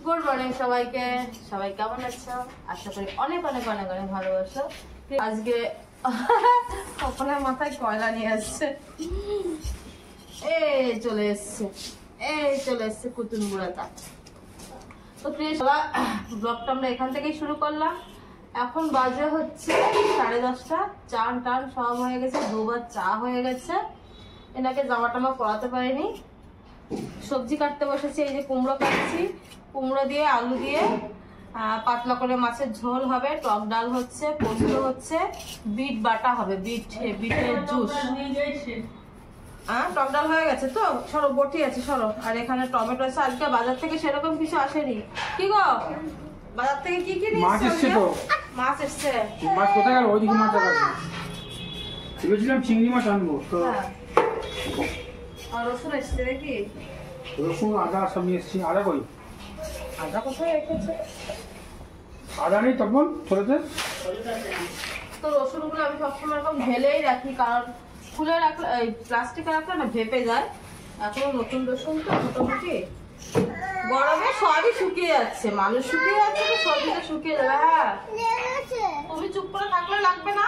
Good morning সবাইকে, সবাই কেমন আছো? আশা করি অনেক অনেক অনেক অনেক ভালোবাসো। আজকে আপনার মাথায় কয়লা নিয়ে আসছে, এই চলে এসছে কুতুন বুড়াটা। তো প্লিজ ব্লগটা আমরা এখান থেকেই শুরু করলাম। এখন বাজে হচ্ছে 10:30, চান টান সব হয়ে গেছে, দুবার চা হয়ে গেছে। এনাকে জামা টামা পরাতে পারিনি। সবজি কাটতে বসেছি, এই যে কুমড়ো কাটছি, কুমড়ো দিয়ে আলু দিয়ে পাতলা করে মাছের ঝোল হবে, টক ডাল হচ্ছে, পোস্ত হচ্ছে, বিট বাটা হবে, বিটের জুস। টক ডাল হয়ে গেছে তো, সরো বটি আছে সরো। আর এখানে টমেটো আছে। আজকে বাজার থেকে সেরকম কিছু আসেনি। কি গো, বাজার থেকে কি কি মাছ এসছে? তো মাছ এসছে। মাছ কোথায় গেল? ওইদিকে মাছ আছে, ভেবেছিলাম চিংড়ি মাছ আনবো। তো আর রসুন এসছে নাকি? রসুন আদা সব নিয়ে এসছি। আদা কই? আদা কোথায় রেখেছে? আদা নেই তখন ছোটতে। তো রসুনগুলো আমি সবসময় এরকম ঢেলেই রাখি, কারণ খুলে রাখলে এই প্লাস্টিকে রাখলে না ভেপে যায়। এখন নতুন রসুন তো মোটামুটি গরমে সবই শুকিয়ে যাচ্ছে, মানুষ শুকিয়ে যাচ্ছে তো সবজিটা শুকিয়ে যাবে। হ্যাঁ তুমি চুপ করে থাকলে লাগবে না।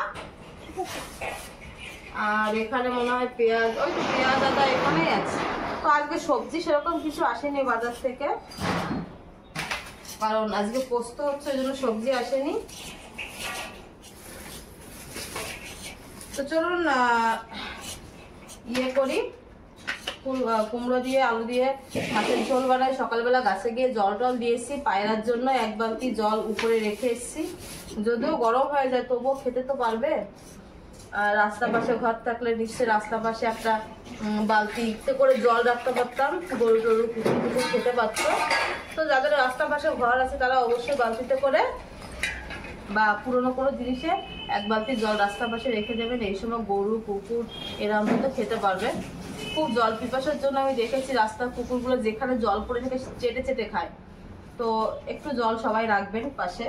আর এখানে মনে হয় পেঁয়াজ, ওই তো পেঁয়াজ আদা এখানেই আছে। তো আজকে সবজি সেরকম কিছু আসেনি বাজার থেকে, কারণ আজকে পোস্ত হচ্ছে, ওই জন্য সবজি আসেনি। তো চলুন ইয়ে করি, কুমড়ো দিয়ে আলু দিয়ে মাছের ঝোল বানাই। সকালবেলা গাছে গিয়ে জল টল দিয়েছি পায়রার জন্য, 1 বালতি জল উপরে রেখে এসেছি। যদিও গরম হয়ে যায় তবুও খেতে তো পারবে। আর রাস্তা পাশে ঘর থাকলে নিশ্চয়ই রাস্তা পাশে একটা বালতিতে করে জল রাখতে পারতাম, গরু টরু কুকুর খেতে পারতো। তো যাদের রাস্তা পাশে ঘর আছে তারা অবশ্যই বালতিতে করে বা পুরোনো কোনো জিনিসে 1 বালতি জল রাস্তা পাশে রেখে দেবেন। এই সময় গরু কুকুর এরা তো খেতে পারবে। খুব জল পিপাসার জন্য আমি দেখেছি রাস্তার কুকুরগুলো যেখানে জল পড়ে থাকে চেটে চেটে খায়। তো একটু জল সবাই রাখবেন পাশে।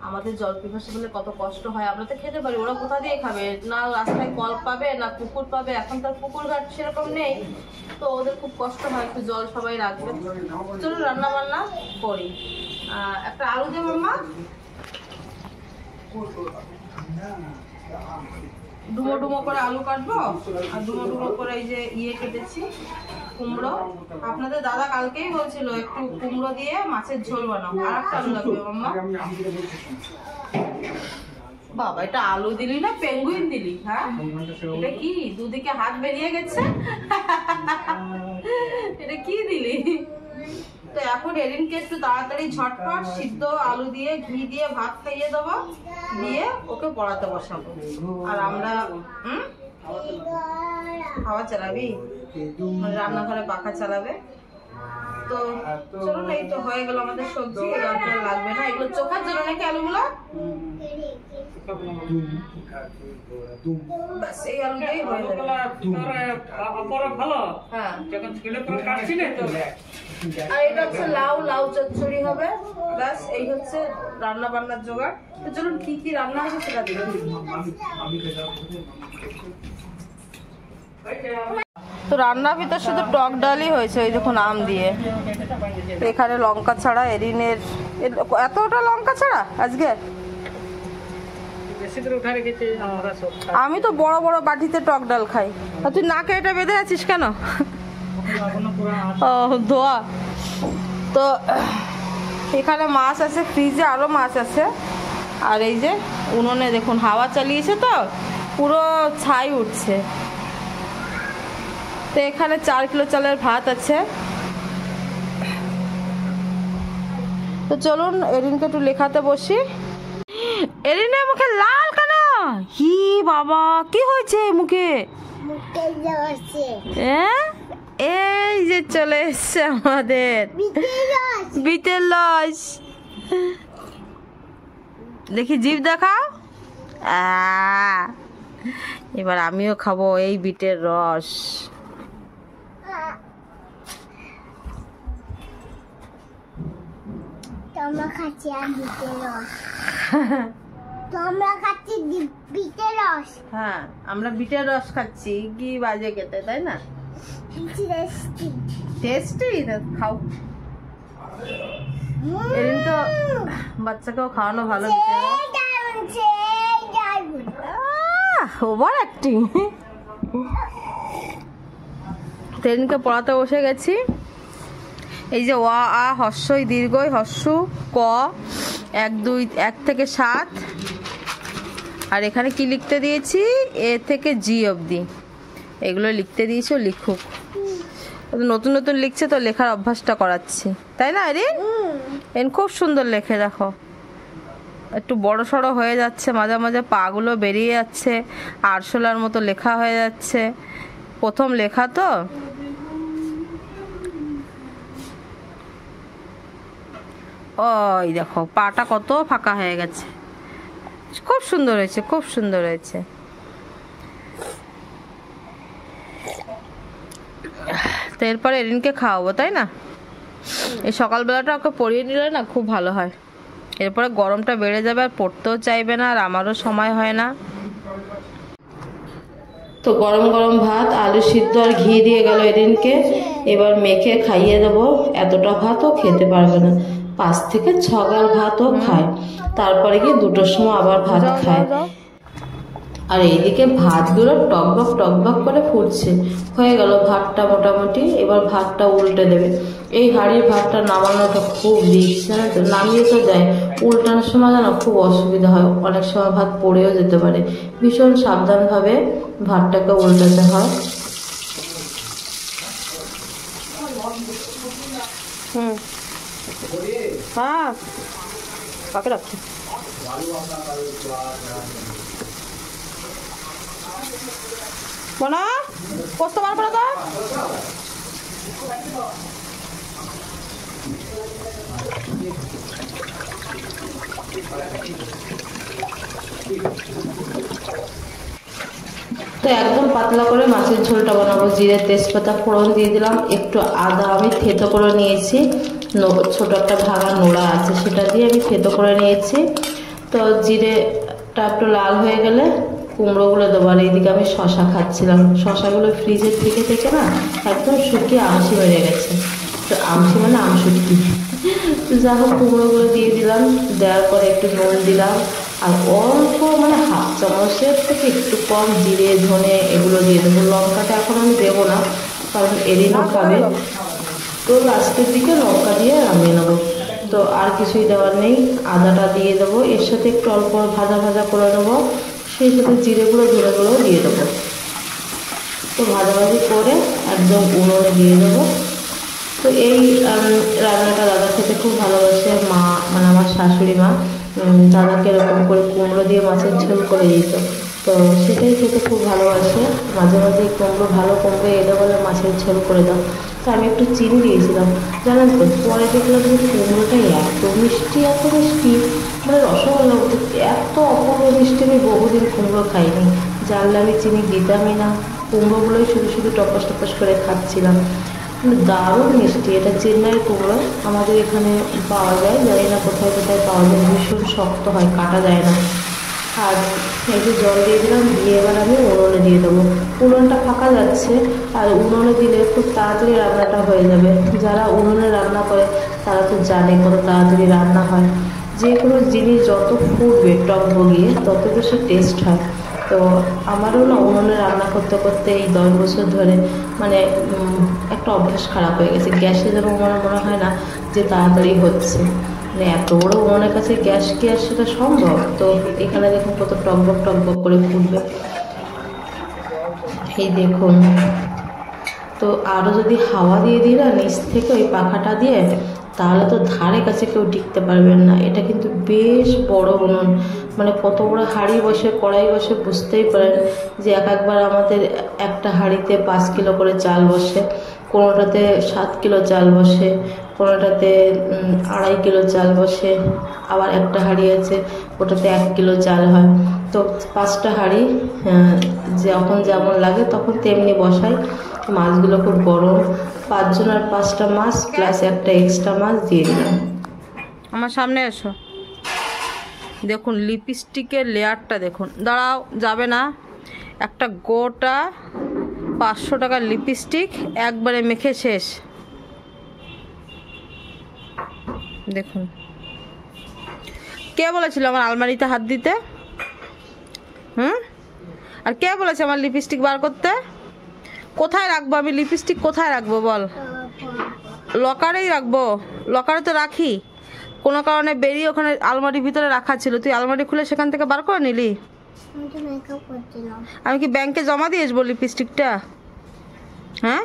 আমাদের জল পিপাসা বলে কত কষ্ট হয়, আমরা তো খেতে পারি, ওরা কোথা দিয়ে খাবে? না রাস্তায় কল পাবে না পুকুর পাবে, এখন তার পুকুর ঘাট সেরকম নেই, তো ওদের খুব কষ্ট হয়। একটু জল সবাই রাখবেন। চলুন রান্না বান্না করি। একটা আলু দেব মাম্মা, ডুমো ডুমো করে আলু কাটবো, আর ডুমো ডুমো করে এই যে ইয়ে কেটেছি কুমড়ো। আপনাদের দাদা কালকেই বলছিল একটু কুমড়ো দিয়ে মাছের ঝোল বানাও। আর একটা আলু লাগবে মাম্মা। বাবা এটা আলু দিলি না পেঙ্গুইন দিলি? হ্যাঁ এটা কি, দুদিকে হাত বেরিয়ে গেছে। এটা কি দিলি? তো এখন এরিনকে একটু তাড়াতাড়ি ঝটপট সিদ্ধ আলু দিয়ে ঘি দিয়ে ভাত খাইয়ে দেবো, দিয়ে ওকে পড়াতে বসাবো। আর আমরা হাওয়া চালাবি, রান্নাঘরে পাখা চালাবে। তো চলুন, এই তো হয়ে গেল আমাদের সবজি। লাগবে না এগুলো চোখার জন্য নাকি আলুগুলো? ব্যাস এই আলু দিয়েই হয়ে যাবে। হ্যাঁ আর এটা হচ্ছে লাউ চচ্চড়ি হবে। ব্যাস এই হচ্ছে রান্না বান্নার জোগাড়। তো চলুন কি কি রান্না হবে সেটা দেখুন। তো রান্নার ভিতর শুধু টক ডালই হয়েছে, ওই দেখুন আম দিয়ে। এখানে লঙ্কা ছাড়া, এরিনের এতটা লঙ্কা ছাড়া আজকে। আমি তো বড় বড় বাটিতে টক ডাল খাই। আর তুই নাকে এটা বেঁধে আছিস কেন? ও ধোয়া। তো এখানে মাছ আছে, ফ্রিজে আরো মাছ আছে। আর এই যে উনুনে দেখুন হাওয়া চালিয়েছে তো পুরো ছাই উঠছে। তো এখানে 4 কিলো চালের ভাত আছে। তো চলুন এরিনকে একটু লেখাতে বসি। এরিনের মুখে লাল কেন? কি বাবা কি হয়েছে মুখে? এই যে চলে এসছে আমাদের বিটের রস। দেখি জিভ দেখাও। এবার আমিও খাবো এই বিটের রস। তোমরা খাচ্ছি আর বিটের রস। তোমরা খাচ্ছি বিটের রস। হ্যাঁ আমরা বিটের রস খাচ্ছি, কি বাজে খেতে তাই না? টেস্টি খাও। এদিন তো বাচ্চাকেও খাওয়ানো ভালো। Over acting. সেদিনকে পড়াতে বসে গেছি। এই যে ওয়া আ হস্যই দীর্ঘই হস্যু ক 1 2 1 থেকে 7, আর এখানে কি লিখতে দিয়েছি এ থেকে জি অবধি, এগুলো লিখতে দিয়েছি। লিখুক, নতুন নতুন লিখছে তো লেখার অভ্যাসটা করাচ্ছি, তাই না এরিন? খুব সুন্দর লেখে, দেখো একটু বড় সড়ো হয়ে যাচ্ছে, মাঝে মাঝে পাগুলো বেরিয়ে যাচ্ছে, আরশোলার মতো লেখা হয়ে যাচ্ছে, প্রথম লেখা তো। ওই দেখো পাটা কত ফাঁকা হয়ে গেছে। খুব সুন্দর হয়েছে, খুব সুন্দর হয়েছে। তো এরপরে এরিনকে খাওয়াবো, তাই না? এই সকালবেলাটা ওকে পড়িয়ে নিলে না খুব ভালো হয়। এরপরে গরমটা বেড়ে যাবে, আর পড়তেও চাইবে না, আর আমারও সময় হয় না। তো গরম গরম ভাত, আলু সিদ্ধ আর ঘি দিয়ে গেল এরিনকে। এবার মেখে খাইয়ে দেবো। এতটা ভাতও খেতে পারবে না, 5 থেকে 6 গাল ভাতও খায়, তারপরে গিয়ে 2টোর সময় আবার ভাত খায়। আর এইদিকে ভাতগুলো টকবক করে ফুটছে। হয়ে গেল ভাতটা মোটামুটি। এবার ভাতটা উল্টে দেবে। এই হাঁড়ির ভাতটা নামানোটা খুব রিস্ক, জানো তো। নামিয়ে তো দেয়, উল্টানোর সময় যেন খুব অসুবিধা হয়, অনেক সময় ভাত পড়েও যেতে পারে। ভীষণ সাবধানভাবে ভাতটাকে উল্টাতে হয়। হ্যাঁ কাকে রাখছি? মনা কষ্ট বার করে দাও। তো একদম পাতলা করে মাছের ঝোলটা বানাবো। জিরে তেজপাতা ফোড়ন দিয়ে দিলাম, একটু আদা আমি থেতো করে নিয়েছি, ছোট একটা ভাঙা নোড়া আছে সেটা দিয়ে আমি থেতো করে নিয়েছি। তো জিরেটা একটু লাল হয়ে গেলে কুমড়োগুলো দেবো। আর এইদিকে আমি শশা খাচ্ছিলাম। শশাগুলো ফ্রিজের থেকে না একদম শুকিয়ে আমসি মেরে গেছে। তো আমসি মানে আমসুটকি। তো যা হোক কুমড়োগুলো দিয়ে দিলাম, দেওয়ার পরে একটু নুন দিলাম, আর অল্প মানে হাফ চামচের থেকে একটু কম জিরে ধনে এগুলো দিয়ে দেবো। লঙ্কাটা এখন আমি দেবো না, কারণ এরিনও খাবে। তো লাস্টের দিকে লঙ্কা দিয়ে নামিয়ে নেবো। তো আর কিছুই দেওয়ার নেই। আদাটা দিয়ে দেবো, এর সাথে একটু অল্প ভাজা করে নেবো, সেই সাথে জিরেগুলো ধনেগুলোও দিয়ে দেবো। তো ভাজাভাজি করে একদম উনুনে দিয়ে দেবো। তো এই রান্নাটা দাদা খেতে খুব ভালোবাসে। মা মানে আমার শাশুড়ি মা দাদাকে এরকম করে কুমড়ো দিয়ে মাছের ঝোল করে দিত। তো সেটাই খেতে খুব ভালোবাসে। মাঝে মাঝে কুমড়ো ভালো কুমড়ো এলে বলে মাছের ঝোল করে দাও। তো আমি একটু চিনি দিয়েছিলাম, জানেন তো। পরে দেখলাম যে কুমড়োটাই এত মিষ্টি মানে রসগোল্লা, এত অপূর্ব মিষ্টি আমি বহুদিন কুমড়ো খাইনি। জানলে আমি চিনি দিতামই না, কুমড়োগুলোই শুধু টপাস করে খাচ্ছিলাম। দারুণ মিষ্টি। এটা চেন্নাইয়ের কুমড়ো, আমাদের এখানে পাওয়া যায়, জানি না কোথায় পাওয়া যায়। ভীষণ শক্ত হয়, কাটা যায় না। আর একটু জল দিয়ে দিলাম, দিয়ে এবার আমি উনুনে দিয়ে দেবো। উনুনটা ফাঁকা যাচ্ছে, আর উনুনে দিলে খুব তাড়াতাড়ি রান্নাটা হয়ে যাবে। যারা উনুনে রান্না করে তারা তো জানে কত তাড়াতাড়ি রান্না হয়। যে কোনো জিনিস যত ফুটবে টক বগিয়ে তত বেশি টেস্ট হয়। তো আমারও না উনুনে রান্না করতে এই 10 বছর ধরে মানে একটা অভ্যাস খারাপ হয়ে গেছে। গ্যাসে যেন মনে হয় না যে তাড়াতাড়ি হচ্ছে। মানে এত বড় উনুনের কাছে গ্যাস কি আর সেটা সম্ভব? তো এখানে দেখুন কত টকবক করে ফুটবে, এই দেখুন। তো আরও যদি হাওয়া দিয়ে দিই না নিচ থেকে ওই পাখাটা দিয়ে, তাহলে তো ধারে কাছে কেউ টিকতে পারবেন না। এটা কিন্তু বেশ বড় উনুন, মানে কত বড় হাঁড়ি বসে কড়াই বসে বুঝতেই পারেন যে একবার আমাদের একটা হাঁড়িতে 5 কিলো করে চাল বসে, কোনোটাতে 7 কিলো চাল বসে, কোনোটাতে 2.5 কিলো চাল বসে, আবার একটা হাঁড়ি আছে ওটাতে 1 কিলো চাল হয়। তো 5টা হাঁড়ি যখন যেমন লাগে তখন তেমনি বসাই। মাছগুলো খুব গরম, 5 জন আর 5টা মাছ প্লাস একটা এক্সট্রা মাছ দিয়ে দিলাম। আমার সামনে এসো, দেখুন লিপস্টিকের লেয়ারটা দেখুন। দাঁড়াও, যাবে না। একটা গোটা 500 টাকার লিপস্টিক একবারে মেখে শেষ। দেখুন, কে বলেছিল আমার আলমারিতে হাত দিতে? আর কে বলেছে আমার লিপস্টিক বার করতে? কোথায় রাখবো আমি লিপস্টিক? কোথায় রাখবো বল? লকারেই রাখবো। লকারে তো রাখি, কোনো কারণে বেরিয়ে ওখানে আলমারির ভিতরে রাখা ছিল, তুই আলমারি খুলে সেখান থেকে বার করে নিলি। আমি কি ব্যাংকে জমা দিয়ে আসবো লিপস্টিকটা? হ্যাঁ,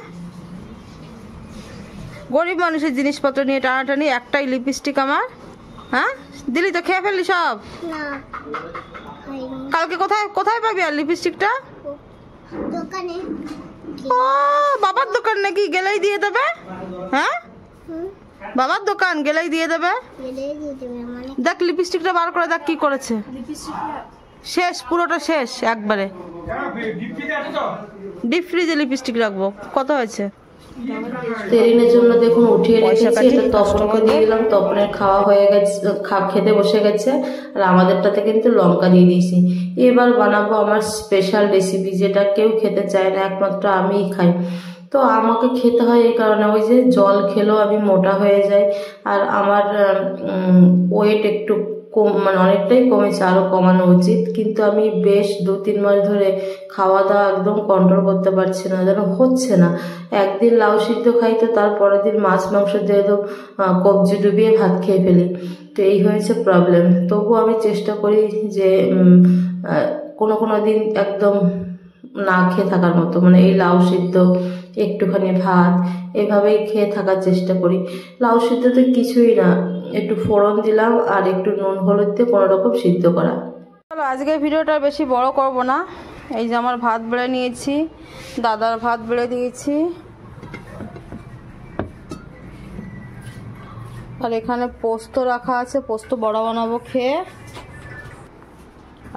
গরিব মানুষের জিনিসপত্র নিয়ে টানাটানি, একটাই লিপস্টিক আমার। হ্যাঁ, দিলি তো খেয়ে ফেললি সব। কালকে কোথায় কোথায় পাবি আর লিপস্টিকটা? দোকানে। ও বাবার দোকান নাকি? গেলেই দিয়ে দেবে? হ্যাঁ, বাবার দোকান গেলেই দিয়ে দেবে। দেখ লিপস্টিকটা বার করে দেখ কি করেছে। শেষ, পুরোটা শেষ একবারে। ডিপ ফ্রিজে লিপস্টিক রাখবো। কত হয়েছে? তেরিনের জন্য দেখুন উঠিয়ে রেখেছি, এটা তপনকে দিয়ে দিলাম। তপনের খাওয়া হয়ে গেছে, খেতে বসে গেছে। আর আমাদেরটাতে কিন্তু লঙ্কা দিয়ে দিয়েছি। এবার বানাবো আমার স্পেশাল রেসিপি, যেটা কেউ খেতে চায় না, একমাত্র আমিই খাই। তো আমাকে খেতে হয় এই কারণে, ওই যে জল খেলেও আমি মোটা হয়ে যাই, আর আমার ওয়েট একটু কম, মানে অনেকটাই কমেছে, আরও কমানো উচিত। কিন্তু আমি বেশ 2-3 মাস ধরে খাওয়া দাওয়া একদম কন্ট্রোল করতে পারছি না, যেন হচ্ছে না। একদিন লাউ সিদ্ধ খাই তো তার পরের দিন মাছ মাংস দিয়ে একদম কবজি ডুবিয়ে ভাত খেয়ে ফেলি। তো এই হয়েছে প্রবলেম। তবু আমি চেষ্টা করি যে কোনো দিন একদম না খেয়ে থাকার মতো, মানে এই লাউ সিদ্ধ, একটুখানি ভাত, এভাবেই খেয়ে থাকার চেষ্টা করি। লাউ সিদ্ধ তো কিছুই না, একটু ফোড়ন দিলাম আর একটু নুন হলুদ দিয়ে কোনো রকম সিদ্ধ করা। চলো আজকে ভিডিওটা বেশি বড় করব না। এই যে আমার ভাত বেড়ে নিয়েছি, দাদার ভাত বেড়ে দিয়েছি, আর এখানে পোস্ত রাখা আছে, পোস্ত বড়া বানাবো খেয়ে।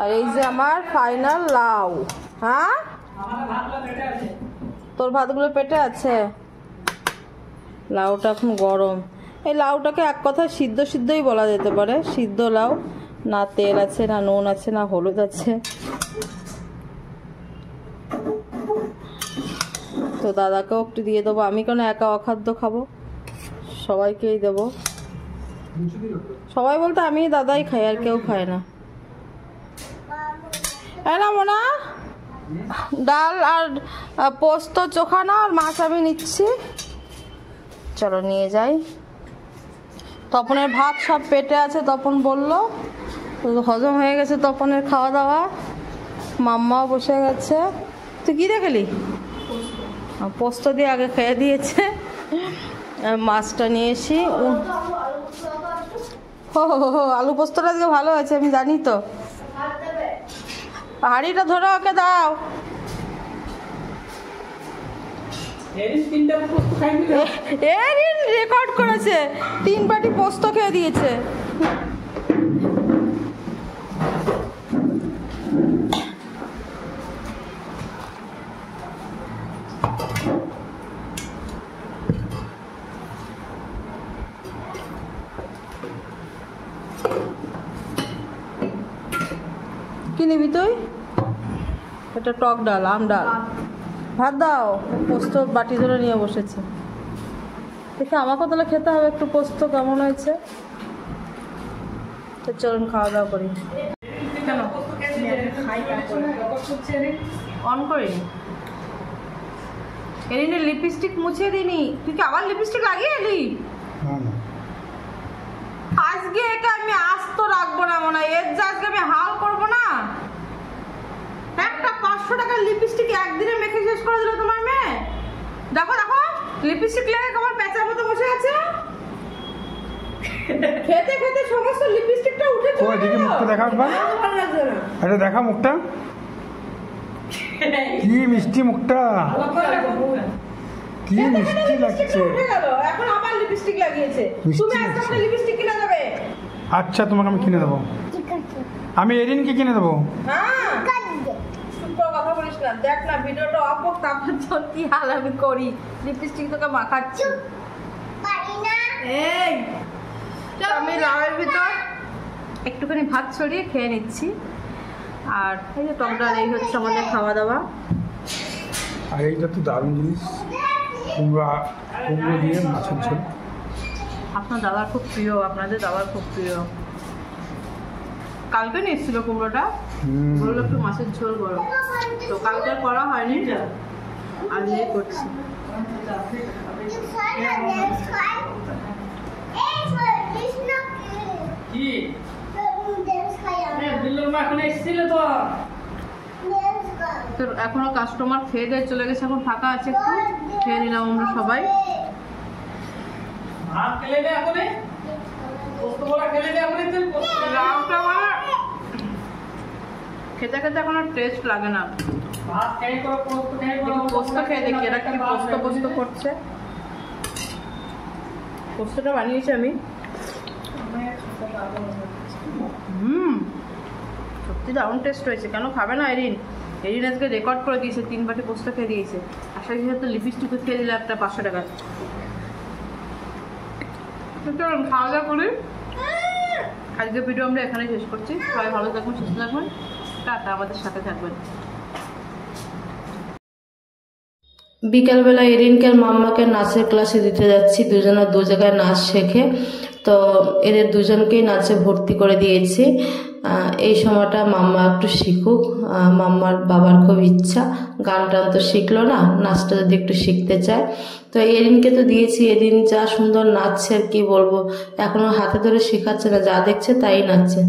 আর এই যে আমার ফাইনাল লাউ। হ্যাঁ, তোর ভাতগুলো পেটে আছে? লাউটা এখন গরম। এই লাউটাকে এক কথায় সিদ্ধই বলা যেতে পারে, সিদ্ধ লাউ। না তেল আছে, না নুন আছে, না হলুদ আছে। তো দাদাকেও একটু দিয়ে দেবো, আমি কেন একা অখাদ্য খাবো, সবাইকেই দেবো। সবাই বলতে আমি দাদাই খাই, আর কেউ খায় না। না মোনা, ডাল আর পোস্ত চোখা না, আর মাছ আমি নিচ্ছি। চলো নিয়ে যাই। তপনের ভাত সব পেটে আছে, তপন বললো, হজম হয়ে গেছে তপনের খাওয়া দাওয়া। মাম্মাও বসে গেছে। তুই কি দেখলি? পোস্ত দিয়ে আগে খেয়ে দিয়েছে। মাছটা নিয়ে এসি। হো আলু পোস্তটা আজকে ভালো আছে, আমি জানি তো। হাঁড়িটা ধরে ওকে দাও। রেকর্ড করেছে, 3 বাটি পোস্ত খেয়ে দিয়েছে। কি নিবি তুই? এটা টক ডাল, আম ডাল। ভাত দাও। পোস্ত বাটি ধরে নিয়ে বসেছে। দেখে আমাকে তাহলে খেতে হবে একটু পোস্ত, কেমন হয়েছে। তো চলুন খাওয়া দাওয়া করি। কেন অন করিনি? এরিনের লিপস্টিক মুছে দিনি। তুই কি আবার লিপস্টিক লাগিয়ে এলি? আজকে এটা আমি আস্ত রাখবো না মনে হয়, এর যা আজকে আমি হাল করবো না। একটা 500 টাকার লিপস্টিক একদিনে মেখে শেষ করে দিল তোমার মেয়ে। দেখো দেখো, লিপস্টিক লেগে কেমন প্যাঁচার মতো বসে আছে। খেতে খেতে সমস্ত লিপস্টিকটা উঠে চলে গেল। দেখি মুখটা দেখা একবার। আরে দেখা মুখটা, কি মিষ্টি মুখটা, কি মিষ্টি লাগছে। উঠে গেল, এখন আবার লিপস্টিক লাগিয়েছে। তুমি আজকে আমাকে লিপস্টিক কিনে দেবে? আচ্ছা, তোমাকে আমি কিনে দেবো। আমি এরিনকে কিনে দেবো। হ্যাঁ, কথা বলিস না। দেখ না ভিডিওটা অফ হোক, তারপর তোর কি হাল আমি করি। লিপস্টিক তোকে মাখাচ্ছি। এই আমি লাউয়ের ভিতর একটুখানি ভাত ছড়িয়ে খেয়ে নিচ্ছি। আর এই যে টক ডাল, এই হচ্ছে আমাদের খাওয়া দাওয়া। আর এইটা তো দারুণ জিনিস, কুমড়ো দিয়ে মাছের ঝোল। আপনার দাদার খুব প্রিয়, আপনাদের দাদার খুব প্রিয়। কালকে নিয়ে এসেছিল কুমড়োটা, বললো একটু মাছের ঝোল করো, তো কালকে আর করা হয়নি, আজকে করছি। কি দিল্লুর মা এখন এসেছিল তো। তো এখনো কাস্টমার খেয়ে দিয়ে চলে গেছে, এখন ফাঁকা আছে, একটু খেয়ে নিলাম আমরা সবাই। ভাত খেলে দে এখন, পোস্ত বড়া খেলে দে এখন, লাউটা মানে খেতে খেতে এখন আর টেস্ট লাগে না। ভাত খেয়ে করো, পোস্ত খেয়ে করো। একটু পোস্ত খেয়ে দেখি এরা কি পোস্ত পোস্ত করছে। পোস্তটা বানিয়েছি আমি। সত্যি দারুণ টেস্ট হয়েছে। কেন খাবে না এরিন? এরিন আজকে রেকর্ড করে দিয়েছে, 3 বাটি পোস্ত খেয়ে দিয়েছে। আশা করি তো লিপস্টিক খেয়ে দিলে একটা 500 টাকা। চলুন খাওয়া দাওয়া করি। আজকের ভিডিও আমরা এখানে শেষ করছি। সবাই ভালো থাকবেন, সুস্থ থাকবেন, টাটা, আমাদের সাথে থাকবেন। বিকালবেলা এরিনকে আর মাম্মাকে নাচের ক্লাসে দিতে যাচ্ছি, দুজনে দু জায়গায় নাচ শেখে, তো এদের দুজনকেই নাচে ভর্তি করে দিয়েছি। এই সময়টা মাম্মা একটু শিখুক, মাম্মার বাবার খুব ইচ্ছা, গান টান তো শিখলো না, নাচটা যদি একটু শিখতে চায়। তো এরিনকে তো দিয়েছি, এরিন যা সুন্দর নাচছে আর কি বলবো, এখনো হাতে ধরে শেখাচ্ছে না, যা দেখছে তাই নাচছে।